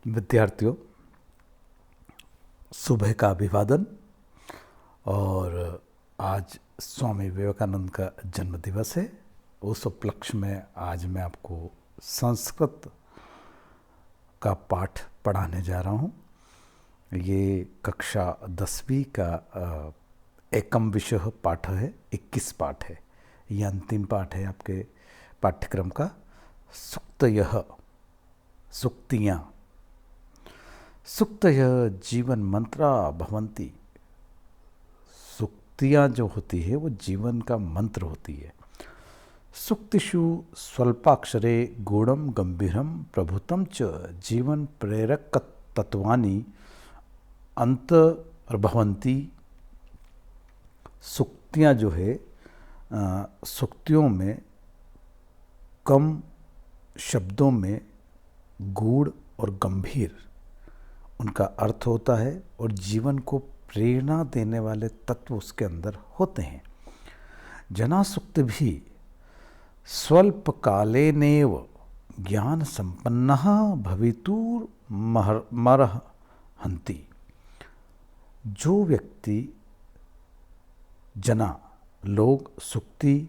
विद्यार्थियों, सुबह का अभिवादन। और आज स्वामी विवेकानंद का जन्म दिवस है। उस उपलक्ष्य में आज मैं आपको संस्कृत का पाठ पढ़ाने जा रहा हूँ। ये कक्षा 10वीं का एकम विषय पाठ है, 21 पाठ है। ये अंतिम पाठ है आपके पाठ्यक्रम का। सुक्तयः, सुक्तियाँ। सुक्तयः जीवन मंत्रा भवन्ति। सुक्तियाँ जो होती है वो जीवन का मंत्र होती है। सुक्तिषु स्वल्पाक्षरे गूढ़ं गंभीरं प्रभुतं च जीवन प्रेरक तत्वानि अंतर्भवन्ति। सुक्तियाँ जो है, सुक्तियों में कम शब्दों में गूढ़ और गंभीर उनका अर्थ होता है और जीवन को प्रेरणा देने वाले तत्व उसके अंदर होते हैं। जना सुक्ति भी स्वल्पकालेनेव ज्ञान संपन्नः भवितुर्मर्हन्ति। जो व्यक्ति, जना लोग, सुक्ति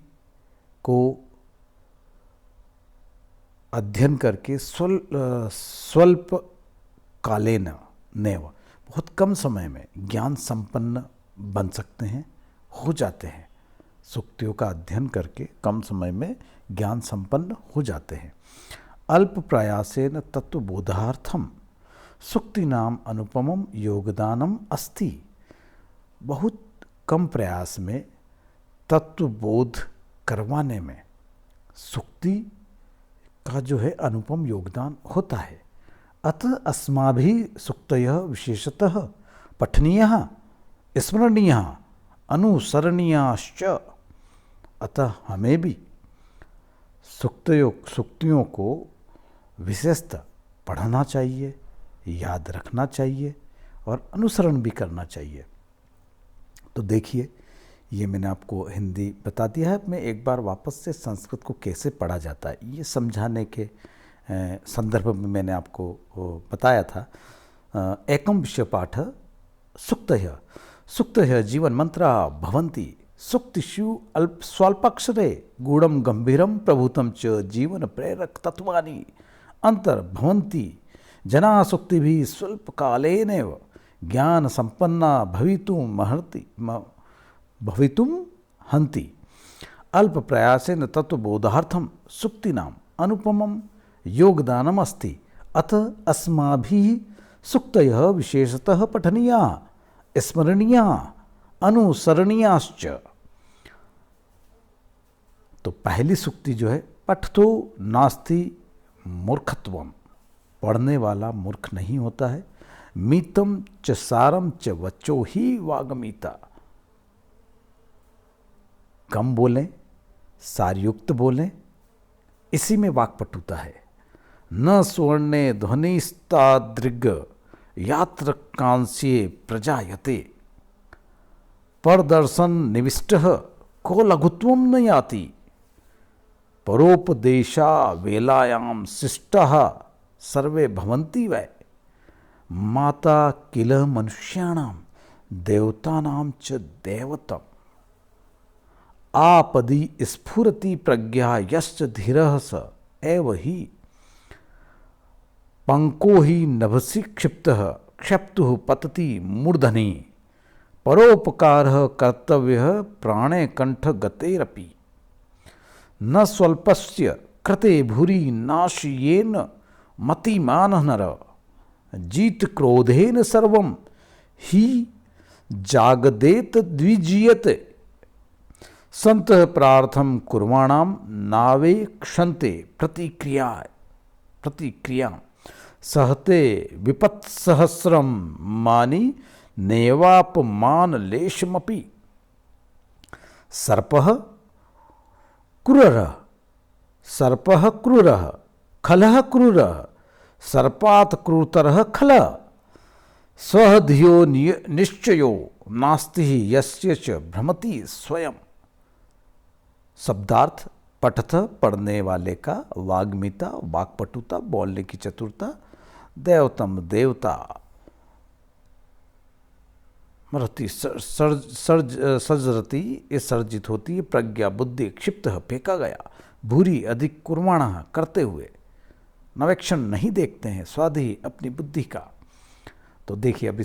को अध्ययन करके स्वल्प कालेन नैव, बहुत कम समय में ज्ञान संपन्न बन सकते हैं, हो जाते हैं। सुक्तियों का अध्ययन करके कम समय में ज्ञान संपन्न हो जाते हैं। अल्प प्रयासेन तत्वबोधार्थम सुक्तिनाम अनुपमम योगदानम अस्ति। बहुत कम प्रयास में तत्वबोध करवाने में सुक्ति का जो है अनुपम योगदान होता है। अतः अस्माभिः सुक्तयः विशेषतः पठनीयः, स्मरणीयः, अनुसरणीयाश्च। अतः हमें भी सुक्तियों को विशेषतः पढ़ना चाहिए, याद रखना चाहिए और अनुसरण भी करना चाहिए। तो देखिए, ये मैंने आपको हिंदी बता दिया है। मैं एक बार वापस से संस्कृत को कैसे पढ़ा जाता है ये समझाने के संदर्भ में मैंने आपको बताया था। एकम विषय पाठ सुक्तयः। सुक्तयः जीवन मंत्रा भवन्ति। सुक्तिषु अल्प स्वल्पाक्षरे गूढ़ं गंभीरं प्रभुतं च जीवन प्रेरक तत्वानि अंतर्भवन्ति। जना सुक्तिभिः स्वल्पकालेनैव ज्ञान संपन्ना भवितुं हन्ति। अल्प प्रयासेन तत्वबोधार्थम सुक्तिनाम अनुपमम योगदानम अस्ति। अतः अस्माभिः सुक्तयः विशेषतः पठनीयाः, स्मरणीयाः, अनुसरणीयाश्च। तो पहली सुक्ति जो है, पठतो नास्ति मूर्खत्वम। पढ़ने वाला मूर्ख नहीं होता है। मीतम च सारम च वचो ही वागमीता। कम बोलें, सारयुक्त बोलें, इसी में वाक्पटुता है। न स्वर्णे ध्वनिस्तादृग यात्र कांस्ये प्रजायते। परदर्शन निविष्टः को लघुत्वं न याति। परोपदेशा वेलायां शिष्टाः सर्वे भवन्ति वै। माता किल मनुष्याणां देवतानां च दैवतम्। आपदि स्फुरति प्रज्ञा यश्च धीरः स एव हि। पंको ही नभसि क्षिप्तः क्षप्तुः पतति मूर्धनि। परोपकारः कर्तव्यः प्राणे कंठ गतेरपि। न स्वल्पस्य कृते भूरि नाशयेन मतिमानः नर। जीत क्रोधेन सर्वं हि जागदेत द्विजीयते। संतः प्रार्थं कुर्वाणां नावेक्षन्ते प्रतिक्रिया। सहते विपत्सहस्रं मानि नैवापमान लेशमपि। सर्पः क्रूरः खलः क्रूरः सर्पात् क्रूरतरः खलः। स्वः धियो निश्चयो नास्ति यस्य च भ्रमति स्वयं। शब्दार्थ: पठत, पढ़ने वाले का, वाग्मिता, वाक्पटुता, बोलने की चतुरता, देवतम देवता मरती सर्जरती, ये सर्जित होती है। प्रज्ञा बुद्धि क्षिप्त फेंका गया, भूरी अधिक कुर्वाण करते हुए, नवेक्षण नहीं देखते हैं स्वाधि अपनी बुद्धि का। तो देखिए अब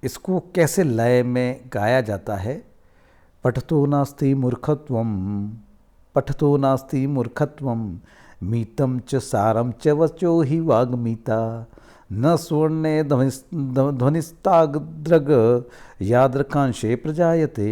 इसको कैसे लय में गाया जाता है। पठतो नास्ति मूर्खत्वम, पठतो नास्ति मूर्खत्वम, मीतम च सारम च वचो ही वाग्मीता, न स्वर्णे ध्वनिस्ताग्द्रग यादृकांशे प्रजायते,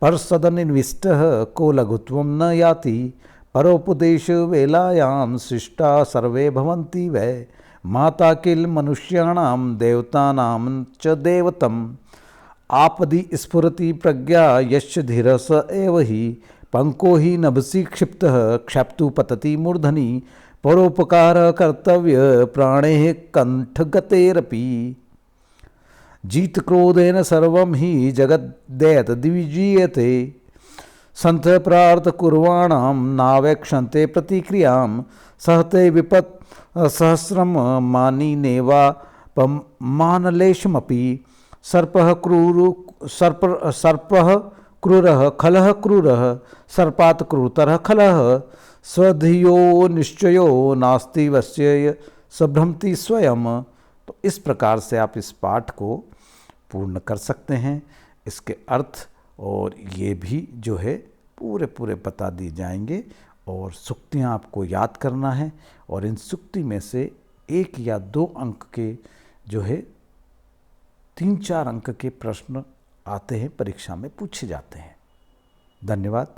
परसदनिविष्टः को लघुत्वं न याति, परोपदेश वेलायां शिष्टा सर्वे भवन्ति वै, माता किल मनुष्याणां देवतानां च देवतम्, आपदि स्फुरति प्रज्ञा यश्च धीरस एव हि, पंको हि नभसि क्षिप्तः क्षैप्तु पतति मूर्धनि, परोपकार कर्तव्य प्राणेः कंठगतेरपि, जीत क्रोधेन सर्वं हि जगद्दैत द्विजीयते, संत प्रार्थ कुर्वाणां नावेक्षन्ते प्रतिक्रियां, सहते विपत् सहस्रम मानी नेवा मानलेशमपि, सर्पः क्रूरः खलः क्रूरः, सर्पात् क्रूरतरः खलः, स्वधियो निश्चयो नास्ति वश्य सभ्रमति स्वयं। तो इस प्रकार से आप इस पाठ को पूर्ण कर सकते हैं। इसके अर्थ और ये भी जो है पूरे बता दी जाएंगे, और सूक्तियाँ आपको याद करना है, और इन सूक्ति में से 1 या 2 अंक के जो है 3-4 अंक के प्रश्न आते हैं, परीक्षा में पूछे जाते हैं। धन्यवाद।